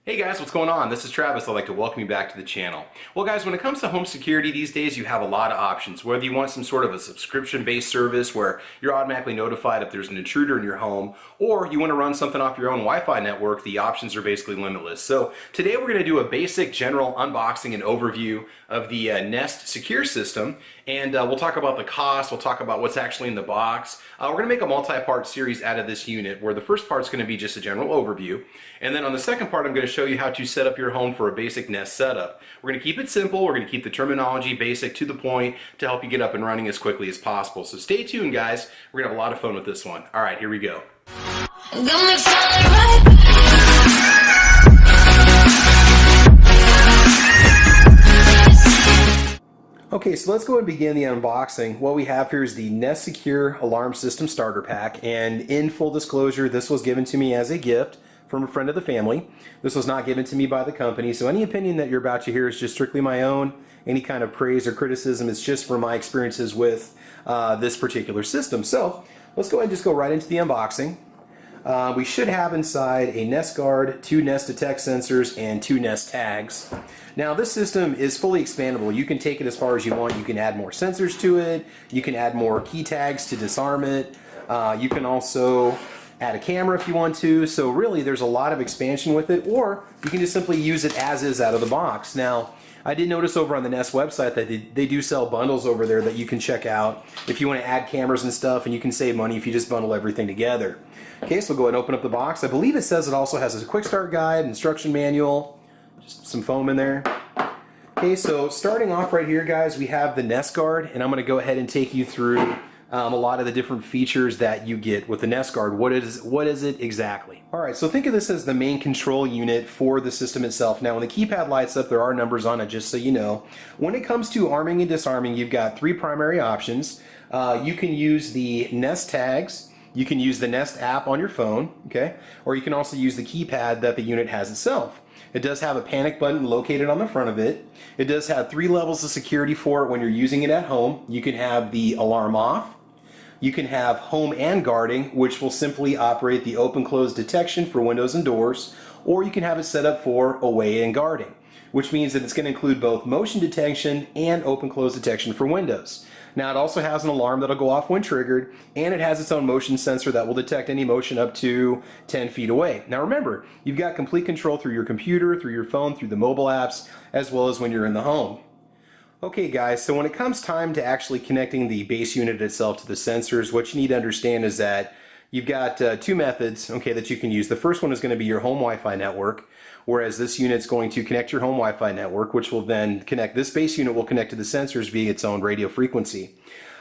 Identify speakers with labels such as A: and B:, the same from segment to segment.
A: Hey guys, what's going on? This is Travis. I'd like to welcome you back to the channel. Well guys, when it comes to home security these days, you have a lot of options. Whether you want some sort of a subscription-based service where you're automatically notified if there's an intruder in your home, or you want to run something off your own Wi-Fi network, the options are basically limitless. So today we're going to do a basic general unboxing and overview of the Nest Secure system, and we'll talk about the cost, we'll talk about what's actually in the box. We're going to make a multi-part series out of this unit where the first part's going to be just a general overview, and then on the second part I'm going to show you how to set up your home for a basic Nest setup. We're going to keep it simple, we're going to keep the terminology basic to the point to help you get up and running as quickly as possible. So stay tuned guys, we're going to have a lot of fun with this one. Alright, here we go. Okay, so let's go ahead and begin the unboxing. What we have here is the Nest Secure Alarm System Starter Pack, and in full disclosure, this was given to me as a gift from a friend of the family. This was not given to me by the company, so any opinion that you're about to hear is just strictly my own. Any kind of praise or criticism is just from my experiences with this particular system. So let's go ahead and just go right into the unboxing. We should have inside a Nest Guard, 2 Nest Detect sensors, and 2 Nest tags. Now this system is fully expandable. You can take it as far as you want. You can add more sensors to it. You can add more key tags to disarm it. You can also add a camera if you want to. So really there's a lot of expansion with it, or you can just simply use it as is out of the box. Now I did notice over on the Nest website that they do sell bundles over there that you can check out if you want to add cameras and stuff, and you can save money if you just bundle everything together. Okay, so we'll go ahead and open up the box. I believe it says it also has a quick start guide, instruction manual, just some foam in there. Okay, so starting off right here guys, we have the Nest Guard, and I'm going to go ahead and take you through a lot of the different features that you get with the Nest Guard. What is it exactly? Alright, so think of this as the main control unit for the system itself. Now when the keypad lights up, there are numbers on it, just so you know. When it comes to arming and disarming, you've got 3 primary options. You can use the Nest tags, you can use the Nest app on your phone, okay, or you can also use the keypad that the unit has itself. It does have a panic button located on the front of it. It does have 3 levels of security for it when you're using it at home. You can have the alarm off. You can have home and guarding, which will simply operate the open-close detection for windows and doors, or you can have it set up for away and guarding, which means that it's going to include both motion detection and open-close detection for windows. Now it also has an alarm that'll go off when triggered, and it has its own motion sensor that will detect any motion up to 10 feet away. Now remember, you've got complete control through your computer, through your phone, through the mobile apps, as well as when you're in the home. Okay guys, so when it comes time to actually connecting the base unit itself to the sensors, what you need to understand is that you've got 2 methods, okay, that you can use. The first one is going to be your home Wi-Fi network, whereas this unit's going to connect your home Wi-Fi network, which will then connect, this base unit will connect to the sensors via its own radio frequency.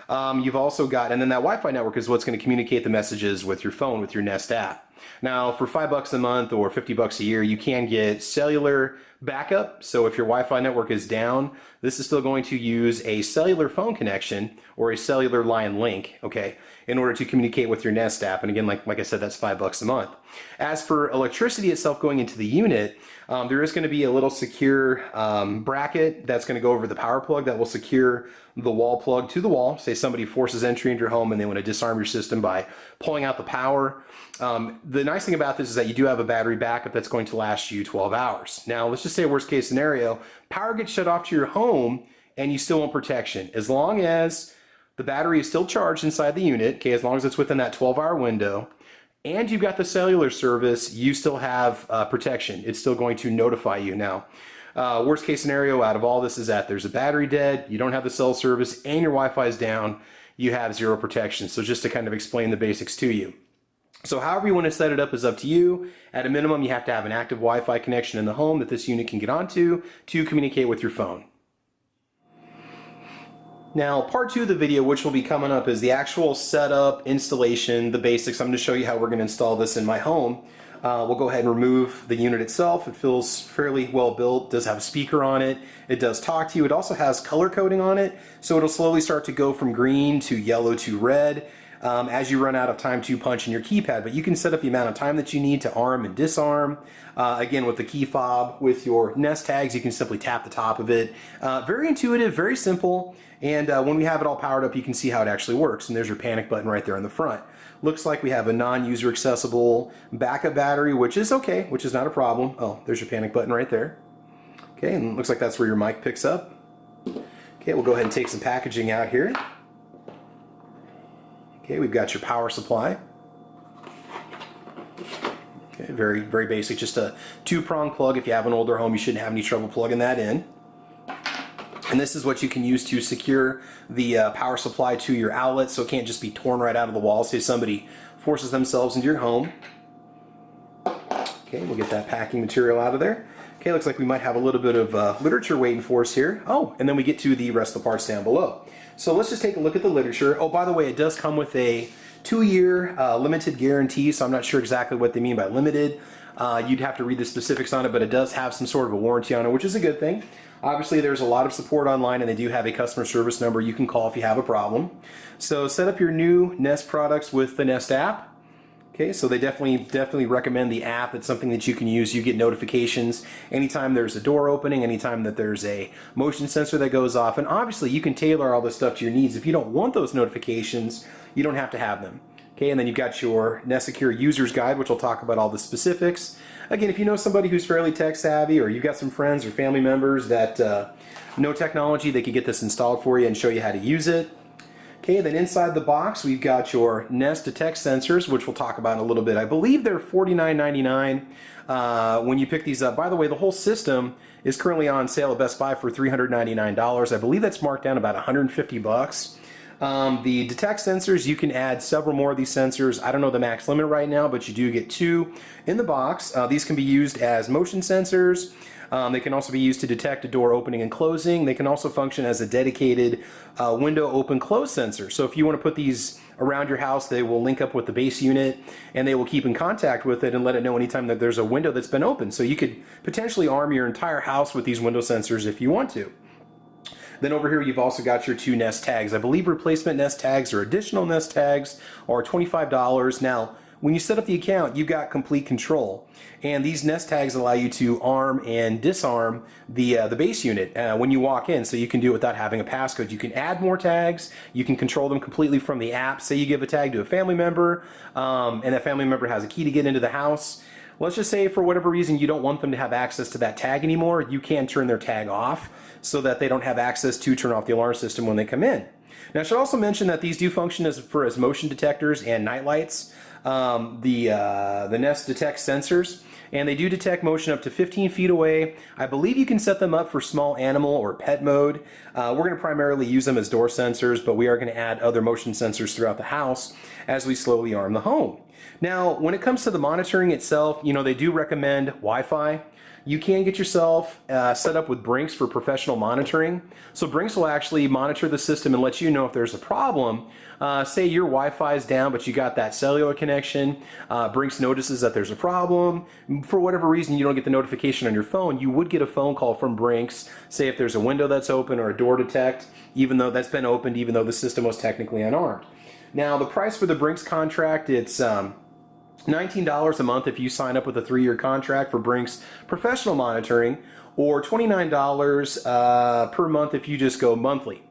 A: You've also got, and then that Wi-Fi network is what's going to communicate the messages with your phone, with your Nest app. Now for $5 a month or $50 a year, you can get cellular backup. So if your Wi-Fi network is down, this is still going to use a cellular phone connection or a cellular line link, okay, in order to communicate with your Nest app. And again, like I said, that's $5 a month. As for electricity itself going into the unit, there is going to be a little secure bracket that's going to go over the power plug that will secure the wall plug to the wall. Say somebody forces entry into your home and they want to disarm your system by pulling out the power. The nice thing about this is that you do have a battery backup that's going to last you 12 hours. Now let's just say worst case scenario, power gets shut off to your home and you still want protection. As long as the battery is still charged inside the unit, okay, as long as it's within that 12-hour window, and you've got the cellular service, you still have protection. It's still going to notify you. Now, worst case scenario out of all this is that there's a battery dead, you don't have the cell service, and your Wi-Fi is down, you have 0 protection. So just to kind of explain the basics to you. So however you want to set it up is up to you. At a minimum, you have to have an active Wi-Fi connection in the home that this unit can get onto to communicate with your phone. Now, part 2 of the video, which will be coming up, is the actual setup, installation, the basics. I'm going to show you how we're going to install this in my home. We'll go ahead and remove the unit itself. It feels fairly well built. It does have a speaker on it. It does talk to you. It also has color coding on it, so it'll slowly start to go from green to yellow to red. as you run out of time to punch in your keypad. But you can set up the amount of time that you need to arm and disarm. Again, with the key fob, with your Nest tags, you can simply tap the top of it. Very intuitive, very simple. And when we have it all powered up, you can see how it actually works. And there's your panic button right there in the front. Looks like we have a non-user accessible backup battery, which is okay, which is not a problem. Oh, there's your panic button right there. Okay, and it looks like that's where your mic picks up. Okay, we'll go ahead and take some packaging out here. Okay, we've got your power supply. Okay, very, very basic, just a 2-prong plug. If you have an older home, you shouldn't have any trouble plugging that in. And this is what you can use to secure the power supply to your outlet, so it can't just be torn right out of the wall. Say somebody forces themselves into your home. Okay, we'll get that packing material out of there. Okay, looks like we might have a little bit of literature waiting for us here. Oh, and then we get to the rest of the parts down below. So let's just take a look at the literature. Oh, by the way, it does come with a 2-year limited guarantee, so I'm not sure exactly what they mean by limited. You'd have to read the specifics on it, but it does have some sort of a warranty on it, which is a good thing. Obviously, there's a lot of support online, and they do have a customer service number you can call if you have a problem. So set up your new Nest products with the Nest app. Okay, so they definitely recommend the app. It's something that you can use. You get notifications anytime there's a door opening, anytime that there's a motion sensor that goes off, and obviously you can tailor all this stuff to your needs. If you don't want those notifications, you don't have to have them. Okay, and then you've got your Nest Secure User's Guide, which will talk about all the specifics. Again, if you know somebody who's fairly tech savvy, or you've got some friends or family members that know technology, they could get this installed for you and show you how to use it. Okay, then inside the box, we've got your Nest Detect sensors, which we'll talk about in a little bit. I believe they're $49.99 when you pick these up. By the way, the whole system is currently on sale at Best Buy for $399. I believe that's marked down about $150. The Detect sensors, you can add several more of these sensors. I don't know the max limit right now, but you do get 2 in the box. These can be used as motion sensors. They can also be used to detect a door opening and closing. They can also function as a dedicated window open-close sensor. So if you want to put these around your house, they will link up with the base unit, and they will keep in contact with it and let it know anytime that there's a window that's been opened. So you could potentially arm your entire house with these window sensors if you want to. Then over here, you've also got your 2 Nest tags. I believe replacement Nest tags or additional Nest tags are $25. Now, when you set up the account, you've got complete control. And these Nest tags allow you to arm and disarm the base unit when you walk in, so you can do it without having a passcode. You can add more tags. You can control them completely from the app. Say you give a tag to a family member, and that family member has a key to get into the house. Let's just say for whatever reason you don't want them to have access to that tag anymore, you can turn their tag off so that they don't have access to turn off the alarm system when they come in. Now I should also mention that these do function as motion detectors and night lights. The Nest Detect sensors, and they do detect motion up to 15 feet away. I believe you can set them up for small animal or pet mode. We're going to primarily use them as door sensors, but we are going to add other motion sensors throughout the house as we slowly arm the home. Now, when it comes to the monitoring itself, you know, they do recommend Wi-Fi. You can get yourself set up with Brinks for professional monitoring. So Brinks will actually monitor the system and let you know if there's a problem. Say your Wi-Fi is down, but you got that cellular connection. Brinks notices that there's a problem. For whatever reason, you don't get the notification on your phone. You would get a phone call from Brinks, say if there's a window that's open or a door detect, even though that's been opened, even though the system was technically unarmed. Now, the price for the Brinks contract, it's $19 a month if you sign up with a 3-year contract for Brinks professional monitoring, or $29 per month if you just go monthly.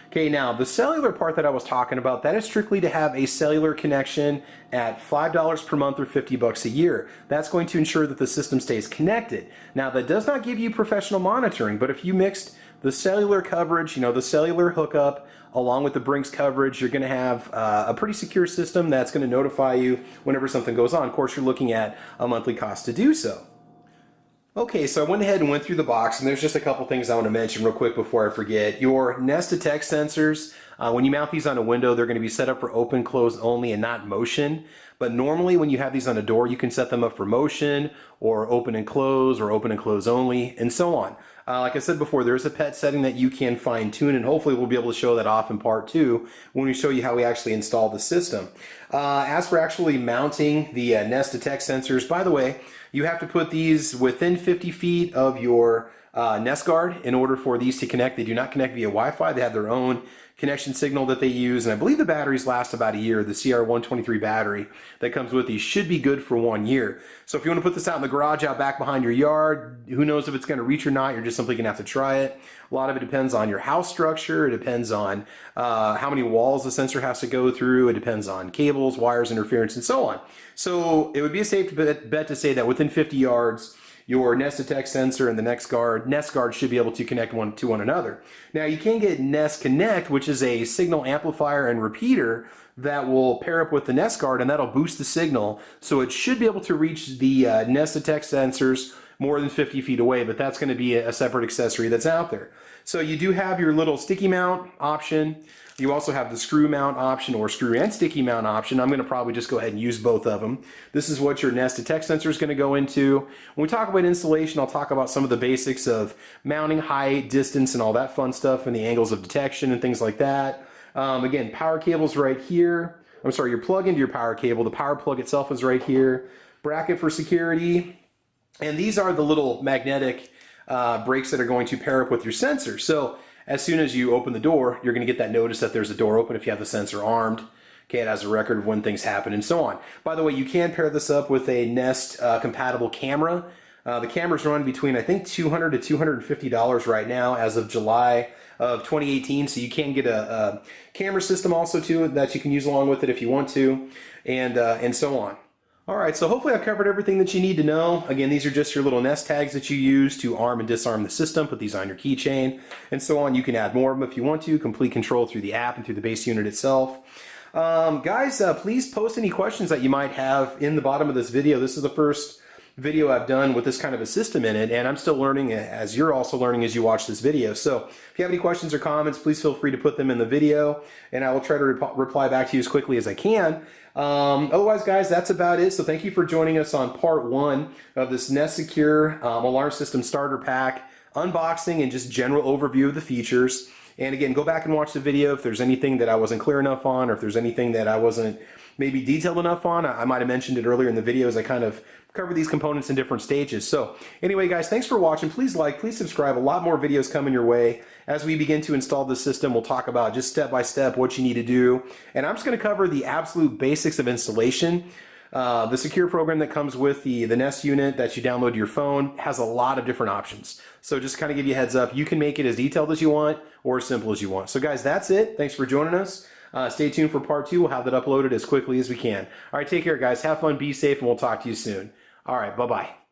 A: Okay, now the cellular part that I was talking about, that is strictly to have a cellular connection at $5 per month or $50 a year. That's going to ensure that the system stays connected. Now that does not give you professional monitoring, but if you mixed the cellular coverage, you know, the cellular hookup, along with the Brinks coverage, you're going to have a pretty secure system that's going to notify you whenever something goes on. Of course, you're looking at a monthly cost to do so. Okay, so I went ahead and went through the box, and there's just a couple things I want to mention real quick before I forget. Your Nest Detect sensors, when you mount these on a window, they're going to be set up for open, close only, and not motion. But normally when you have these on a door, you can set them up for motion, or open and close only, and so on. Like I said before, there's a pet setting that you can fine tune, and hopefully we'll be able to show that off in part 2 when we show you how we actually install the system. As for actually mounting the Nest Detect sensors, by the way, you have to put these within 50 feet of your Nest Guard in order for these to connect. They do not connect via Wi-Fi. They have their own connection signal that they use, and I believe the batteries last about a year. The CR123 battery that comes with these should be good for 1 year. So if you want to put this out in the garage out back behind your yard, who knows if it's going to reach or not. You're just simply going to have to try it. A lot of it depends on your house structure. It depends on how many walls the sensor has to go through. It depends on cables, wires, interference, and so on. So it would be a safe bet to say that within 50 yards, your Nest Detect sensor and the Nest Guard should be able to connect one to one another. Now you can get Nest Connect, which is a signal amplifier and repeater that will pair up with the Nest Guard, and that'll boost the signal. So it should be able to reach the Nest Detect sensors more than 50 feet away, but that's going to be a separate accessory that's out there. So you do have your little sticky mount option. You also have the screw mount option, or screw and sticky mount option. I'm going to probably just go ahead and use both of them. This is what your Nest Detect sensor is going to go into. When we talk about installation, I'll talk about some of the basics of mounting, height, distance, and all that fun stuff, and the angles of detection and things like that. Again, power cable's right here. I'm sorry, your plug into your power cable. The power plug itself is right here. Bracket for security. And these are the little magnetic brakes that are going to pair up with your sensor. So as soon as you open the door, you're going to get that notice that there's a door open if you have the sensor armed. Okay, it has a record of when things happen and so on. By the way, you can pair this up with a Nest compatible camera. The cameras run between, I think, $200 to $250 right now as of July of 2018. So you can get a camera system also too that you can use along with it if you want to, and so on. All right, so hopefully I've covered everything that you need to know. Again, these are just your little Nest tags that you use to arm and disarm the system. Put these on your keychain and so on. You can add more of them if you want to. Complete control through the app and through the base unit itself. Guys, please post any questions that you might have in the bottom of this video. This is the first video I've done with this kind of a system in it, and I'm still learning as you're also learning as you watch this video. So if you have any questions or comments, please feel free to put them in the video, and I will try to reply back to you as quickly as I can. Otherwise, guys, that's about it. So thank you for joining us on part 1 of this Nest Secure Alarm System Starter Pack unboxing and just general overview of the features. And again, go back and watch the video if there's anything that I wasn't clear enough on, or if there's anything that I wasn't maybe detailed enough on. I might have mentioned it earlier in the video as I kind of cover these components in different stages. So anyway, guys, thanks for watching. Please like, please subscribe. A lot more videos coming your way. As we begin to install the system, we'll talk about just step by step what you need to do. And I'm just going to cover the absolute basics of installation. The secure program that comes with the Nest unit that you download to your phone has a lot of different options. So just kind of give you a heads up. You can make it as detailed as you want or as simple as you want. So guys, that's it. Thanks for joining us. Stay tuned for part 2. We'll have that uploaded as quickly as we can. All right, take care, guys. Have fun, be safe, and we'll talk to you soon. All right, bye-bye.